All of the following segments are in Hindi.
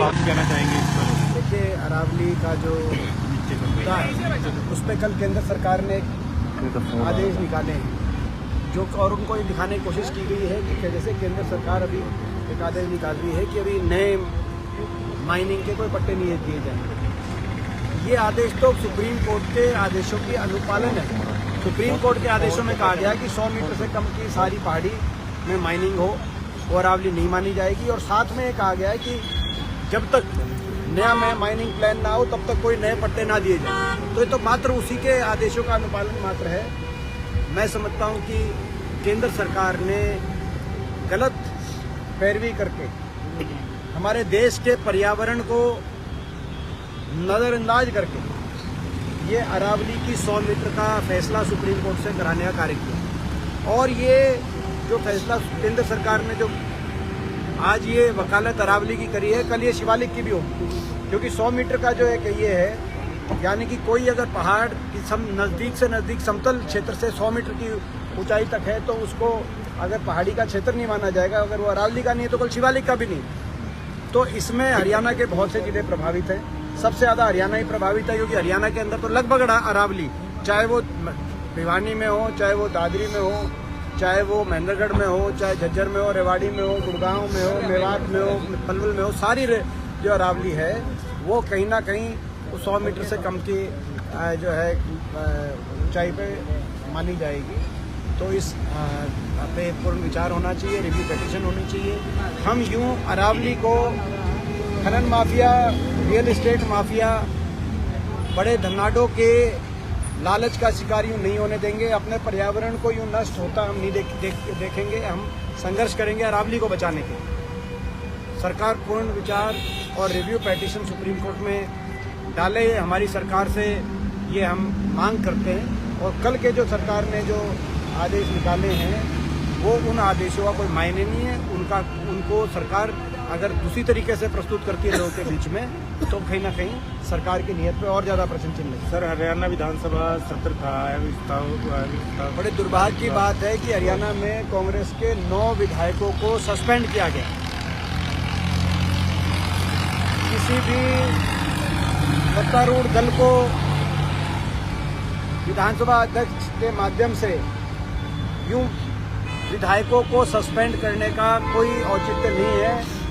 आप कहना चाहेंगे इस पर? देखिए, अरावली का जो मुद्दा है उस पर कल केंद्र सरकार ने एक आदेश निकाले हैं जो और उनको ये दिखाने की कोशिश की गई है कि जैसे केंद्र सरकार अभी एक आदेश निकाल रही है कि अभी नए माइनिंग के कोई पट्टे नहीं दिए जाएंगे। ये आदेश तो सुप्रीम कोर्ट के आदेशों की अनुपालन है। सुप्रीम कोर्ट के आदेशों में कहा गया कि 100 मीटर से कम की सारी पहाड़ी में माइनिंग हो वो अरावली नहीं मानी जाएगी, और साथ में ये कहा गया है कि जब तक नया माइनिंग प्लान ना हो तब तक कोई नए पट्टे ना दिए जाए। तो ये तो मात्र उसी के आदेशों का अनुपालन मात्र है। मैं समझता हूँ कि केंद्र सरकार ने गलत पैरवी करके हमारे देश के पर्यावरण को नज़रअंदाज करके ये अरावली की 100 मीटर का फैसला सुप्रीम कोर्ट से कराने का कार्य किया। और ये जो फैसला केंद्र सरकार ने जो आज ये वकालत अरावली की करी है, कल ये शिवालिक की भी होगी, क्योंकि 100 मीटर का जो एक ये है, यानी कि कोई अगर पहाड़ की नज़दीक से नज़दीक समतल क्षेत्र से 100 मीटर की ऊंचाई तक है तो उसको अगर पहाड़ी का क्षेत्र नहीं माना जाएगा। अगर वो अरावली का नहीं है तो कल शिवालिक का भी नहीं। तो इसमें हरियाणा के बहुत से जिले प्रभावित हैं। सबसे ज़्यादा हरियाणा ही प्रभावित है, क्योंकि हरियाणा के अंदर तो लगभग अरावली, चाहे वो भिवानी में हो, चाहे वो दादरी में हो, चाहे वो महेंद्रगढ़ में हो, चाहे झज्जर में हो, रेवाड़ी में हो, गुड़गांव में हो, मेवात में हो, पलवल में हो, सारी जो अरावली है वो कहीं ना कहीं 100 मीटर से कम की जो है ऊंचाई पे मानी जाएगी। तो इस पे पूर्ण विचार होना चाहिए, रिव्यू पिटीशन होनी चाहिए। हम यूं अरावली को खनन माफिया, रियल एस्टेट माफिया, बड़े धनाडों के लालच का शिकार यूं नहीं होने देंगे। अपने पर्यावरण को यूं नष्ट होता हम नहीं देखेंगे। हम संघर्ष करेंगे अरावली को बचाने के। सरकार पूर्ण विचार और रिव्यू पिटीशन सुप्रीम कोर्ट में डाले, हमारी सरकार से ये हम मांग करते हैं। और कल के जो सरकार ने जो आदेश निकाले हैं वो उन आदेशों का कोई मायने नहीं है। उनको सरकार अगर दूसरी तरीके से प्रस्तुत करती है लोगों के बीच में तो कहीं ना कहीं सरकार की नीयत पे और ज़्यादा प्रश्न चिन्ह है। सर, हरियाणा विधानसभा सत्र था, बड़े दुर्भाग्य की बात है कि हरियाणा में कांग्रेस के 9 विधायकों को सस्पेंड किया गया। किसी भी सत्तारूढ़ दल को विधानसभा अध्यक्ष के माध्यम से यूं विधायकों को सस्पेंड करने का कोई औचित्य नहीं है।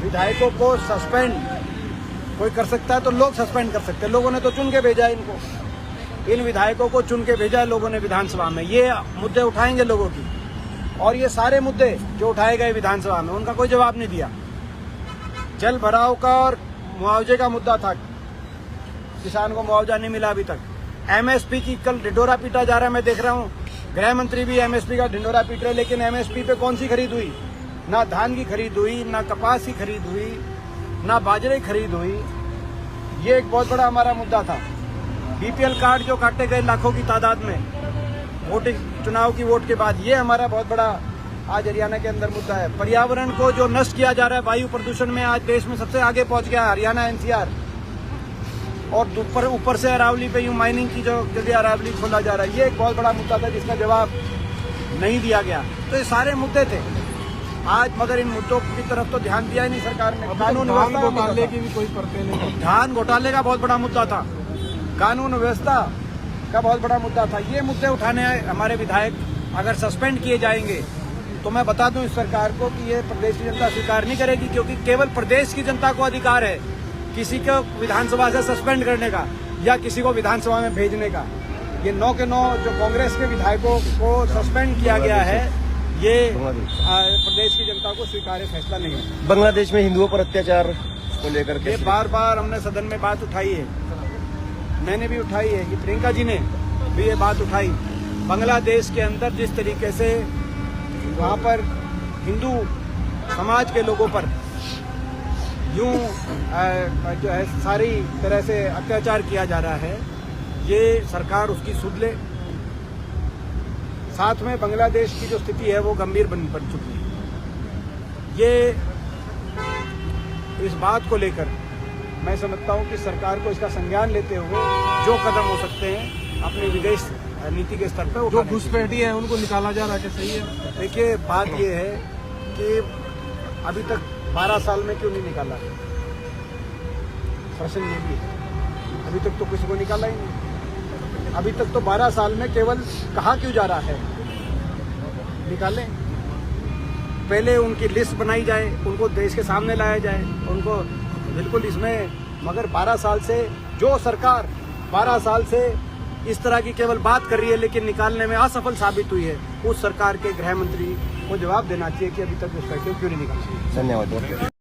विधायकों को सस्पेंड कोई कर सकता है तो लोग सस्पेंड कर सकते हैं। लोगों ने तो चुन के भेजा है इनको, इन विधायकों को चुन के भेजा है लोगों ने विधानसभा में। ये मुद्दे उठाएंगे लोगों की, और ये सारे मुद्दे जो उठाए गए विधानसभा में उनका कोई जवाब नहीं दिया। जल भराव का और मुआवजे का मुद्दा था, किसान को मुआवजा नहीं मिला अभी तक। एमएसपी की कल ढिंढोरा पीटा जा रहा है, मैं देख रहा हूँ। गृह मंत्री भी एमएसपी का ढिंढोरा पीट रहे, लेकिन एमएसपी पे कौन सी खरीद हुई? ना धान की खरीद हुई, ना कपास की खरीद हुई, ना बाजरे की खरीद हुई। ये एक बहुत बड़ा हमारा मुद्दा था। बीपीएल कार्ड जो काटे गए लाखों की तादाद में वोटिंग चुनाव की वोट के बाद, ये हमारा बहुत बड़ा आज हरियाणा के अंदर मुद्दा है। पर्यावरण को जो नष्ट किया जा रहा है, वायु प्रदूषण में आज देश में सबसे आगे पहुंच गया हरियाणा, एनसीआर। और ऊपर से अरावली पे यूं माइनिंग की जो जगह अरावली खोला जा रहा है, ये एक बहुत बड़ा मुद्दा था जिसका जवाब नहीं दिया गया। तो ये सारे मुद्दे थे आज, मगर इन मुद्दों की तरफ तो ध्यान दिया ही नहीं सरकार ने। कानून घोटाले की भी कोई परतें नहीं। धान घोटाले का बहुत बड़ा मुद्दा था, कानून व्यवस्था का बहुत बड़ा मुद्दा था। ये मुद्दे उठाने हमारे विधायक अगर सस्पेंड किए जाएंगे तो मैं बता दूं इस सरकार को कि ये प्रदेश की जनता स्वीकार नहीं करेगी, क्योंकि केवल प्रदेश की जनता को अधिकार है किसी को विधानसभा से सस्पेंड करने का या किसी को विधानसभा में भेजने का। ये 9 के 9 जो कांग्रेस के विधायकों को सस्पेंड किया गया है, ये प्रदेश की जनता को स्वीकार्य फैसला नहीं है। बांग्लादेश में हिंदुओं पर अत्याचार को लेकर के बार बार हमने सदन में बात उठाई है, मैंने भी उठाई है, कि प्रियंका जी ने भी ये बात उठाई। बांग्लादेश के अंदर जिस तरीके से वहाँ पर हिंदू समाज के लोगों पर यूं जो है सारी तरह से अत्याचार किया जा रहा है, ये सरकार उसकी सुध ले। साथ में बांग्लादेश की जो स्थिति है वो गंभीर बन चुकी है। ये इस बात को लेकर मैं समझता हूं कि सरकार को इसका संज्ञान लेते हुए जो कदम हो सकते हैं अपने विदेश नीति के स्तर पर, जो घुसपैठी है उनको निकाला जा रहा है, सही है। देखिए, बात ये है कि अभी तक 12 साल में क्यों नहीं निकाला? प्रश्न ये भी है, अभी तक तो किसी को निकाला ही नहीं। अभी तक तो 12 साल में केवल कहा क्यों जा रहा है, निकालें। पहले उनकी लिस्ट बनाई जाए, उनको देश के सामने लाया जाए, उनको बिल्कुल इसमें, मगर 12 साल से जो सरकार 12 साल से इस तरह की केवल बात कर रही है लेकिन निकालने में असफल साबित हुई है, उस सरकार के गृह मंत्री को जवाब देना चाहिए कि अभी तक उसका क्यों नहीं निकाला। धन्यवाद।